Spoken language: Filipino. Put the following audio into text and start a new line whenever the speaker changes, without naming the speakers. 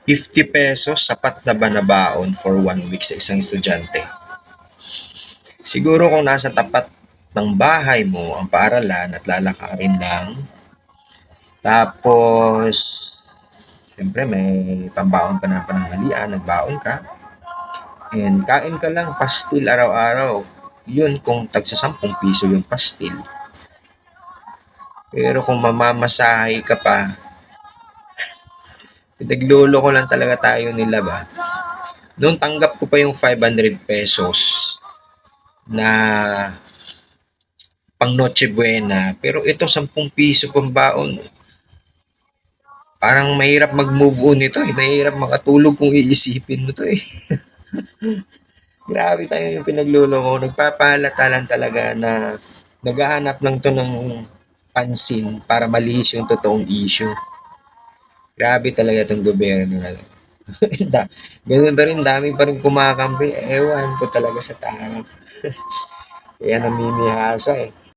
₱50 sapat na ba na baon for 1 week sa isang estudyante? Siguro kung nasa tapat ng bahay mo ang paaralan at lalakarin lang, tapos siyempre may pambaon ka ng pananghalian, nagbaon ka, and kain ka lang pastil araw-araw. Yun kung tagsa ₱10 yung pastil. Pero kung mamamasahe ka pa, pinaglolo ko lang talaga tayo nila ba? Noon tanggap ko pa yung ₱500 na pang Noche Buena. Pero ito ₱10 pang baon. Parang mahirap mag-move on ito eh. Mahirap makatulog kung iisipin mo to eh. Grabe tayo yung pinaglolo ko. Nagpapahalata lang talaga na naghahanap lang to ng pansin para malihis yung totoong issue. Grabe talaga itong gobyerno na to. Ganun pa rin, dami pa rin kumakampi. Ewan ko talaga sa tao. Kaya namimihasa eh.